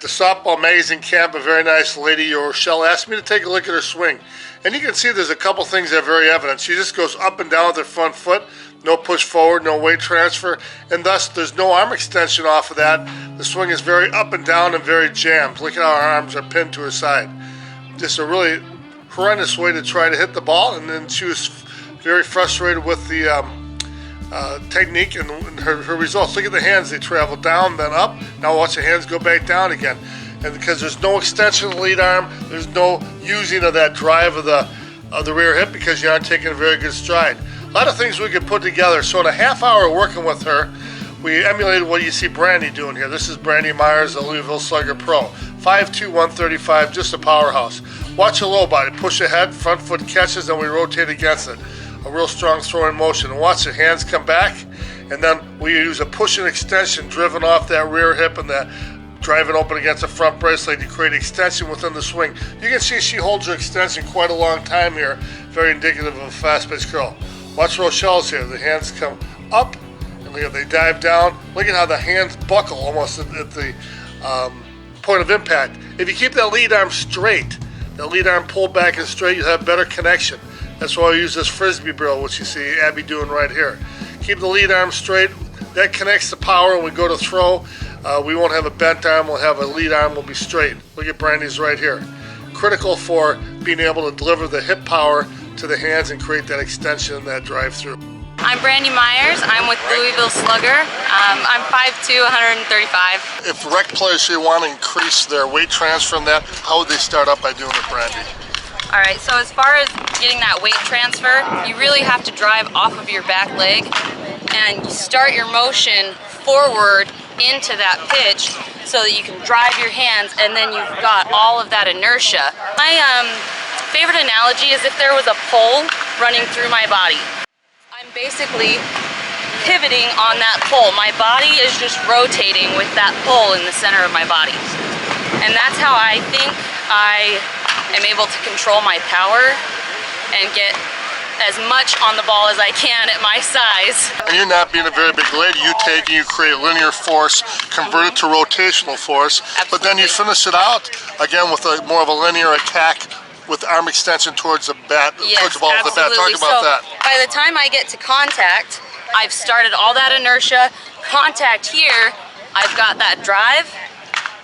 softball magazine camp, a very nice lady, Rochelle, asked me to take a look at her swing. And you can see there's a couple things that are very evident. She just goes up and down with her front foot, no push forward, no weight transfer, and thus there's no arm extension off of that. The swing is very up and down and very jammed. Look at how her arms are pinned to her side. Just a really horrendous way to try to hit the ball, and then she was very frustrated with the technique and her results. Look at the hands, they travel down, then up. Now watch the hands go back down again. And because there's no extension of the lead arm, there's no using of that drive of the rear hip because you aren't taking a very good stride. A lot of things we could put together. So in a half hour working with her, we emulated what you see Brandi doing here. This is Brandi Myers, the Louisville Slugger Pro. 5'2", 135, just a powerhouse. Watch the low body, push ahead, front foot catches, and we rotate against it. A real strong throwing motion. And watch the hands come back, and then we use a push and extension driven off that rear hip and that driving open against the front brace leg to create extension within the swing. You can see she holds her extension quite a long time here, very indicative of a fast pitch curl. Watch Rochelle's here. The hands come up, and look at they dive down. Look at how the hands buckle almost at the point of impact. If you keep that lead arm straight, that lead arm pulled back and straight, you have better connection. That's why I use this frisbee drill, which you see Abby doing right here. Keep the lead arm straight. That connects the power when we go to throw. We won't have a bent arm, we'll have a lead arm, will be straight. Look at Brandi's right here. Critical for being able to deliver the hip power to the hands and create that extension and that drive through. I'm Brandi Myers, I'm with Louisville Slugger. I'm 5'2", 135. If rec players here want to increase their weight transfer from that, how would they start up by doing it, Brandi? Alright, so as far as getting that weight transfer, you really have to drive off of your back leg and you start your motion forward into that pitch so that you can drive your hands and then you've got all of that inertia. My favorite analogy is if there was a pole running through my body. I'm basically pivoting on that pole. My body is just rotating with that pole in the center of my body. And that's how I think I am able to control my power and get as much on the ball as I can at my size. And you're not being a very big lady, you take and you create linear force, convert it to rotational force, Absolutely. But then you finish it out again with more of a linear attack with arm extension towards the bat, yes, towards the ball with the bat. Talk about that. By the time I get to contact, I've started all that inertia. Contact here, I've got that drive,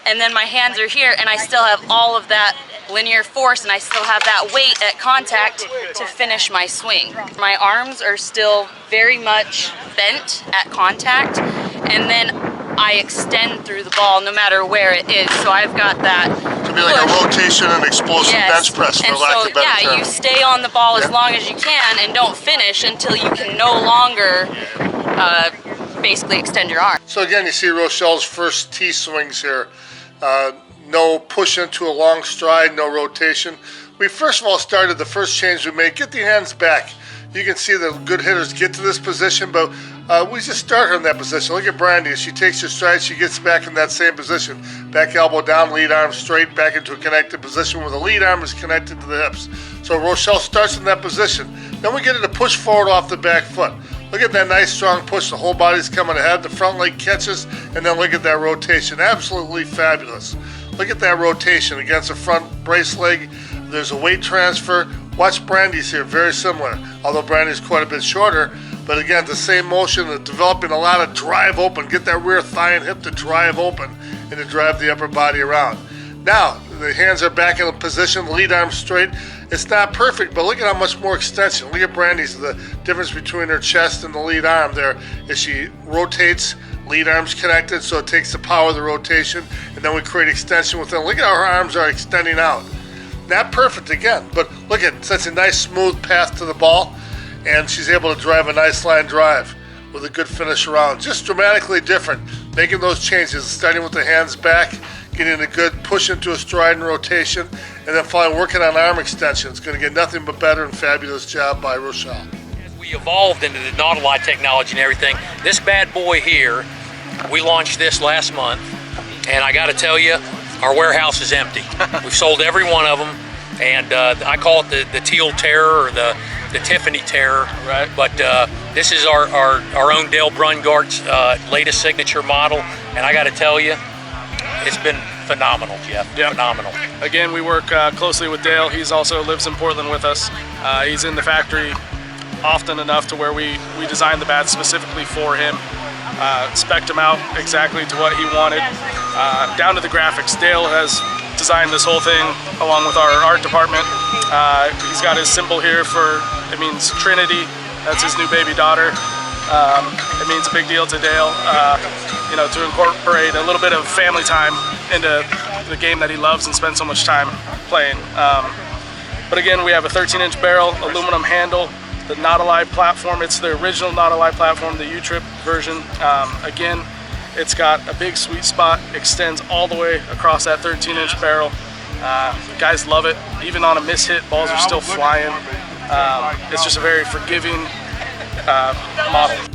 and then my hands are here, and I still have all of that linear force, and I still have that weight at contact to finish my swing. My arms are still very much bent at contact, and then I extend through the ball no matter where it is. So I've got that to be like a rotation and explosive bench press, for lack of a better term. You stay on the ball as long as you can and don't finish until you can no longer basically extend your arm. So again, you see Rochelle's first tee swings here. No push into a long stride, no rotation. We first of all started the first change we made, get the hands back. You can see the good hitters get to this position, but we just start her in that position. Look at Brandi, as she takes her stride, she gets back in that same position. Back elbow down, lead arm straight, back into a connected position where the lead arm is connected to the hips. So Rochelle starts in that position. Then we get her to push forward off the back foot. Look at that nice strong push, the whole body's coming ahead, the front leg catches, and then look at that rotation, absolutely fabulous. Look at that rotation against the front brace leg. There's a weight transfer. Watch Brandi's here, very similar. Although Brandi's quite a bit shorter, but again, the same motion, developing a lot of drive open. Get that rear thigh and hip to drive open and to drive the upper body around. Now, the hands are back in position, lead arm straight. It's not perfect, but look at how much more extension. Look at Brandi's, the difference between her chest and the lead arm there as she rotates. Lead arm's connected, so it takes the power of the rotation, and then we create extension within. Look at how her arms are extending out. Not perfect again, but look at such a nice smooth path to the ball, and she's able to drive a nice line drive with a good finish around. Just dramatically different, making those changes, starting with the hands back, getting a good push into a stride and rotation, and then finally working on arm extension. It's going to get nothing but better, and fabulous job by Rochelle. We evolved into the Nautilite technology and everything. This bad boy here, we launched this last month, and I got to tell you, our warehouse is empty. We've sold every one of them, and I call it the teal terror or the Tiffany terror. Right. But this is our own Dale Brungart's latest signature model, and I got to tell you, it's been phenomenal, Jeff. Yep. Phenomenal. Again, we work closely with Dale. He's also lives in Portland with us. He's in the factory often enough to where we designed the bats specifically for him. Spec'd him out exactly to what he wanted, down to the graphics. Dale has designed this whole thing along with our art department. He's got his symbol here it means Trinity. That's his new baby daughter. It means a big deal to Dale, you know, to incorporate a little bit of family time into the game that he loves and spends so much time playing. But again, we have a 13-inch barrel, aluminum handle, the Not Alive platform. It's the original Not Alive platform, the U-Trip version. Again, it's got a big sweet spot, extends all the way across that 13-inch barrel. Guys love it. Even on a miss hit, balls are still flying. It's just a very forgiving model.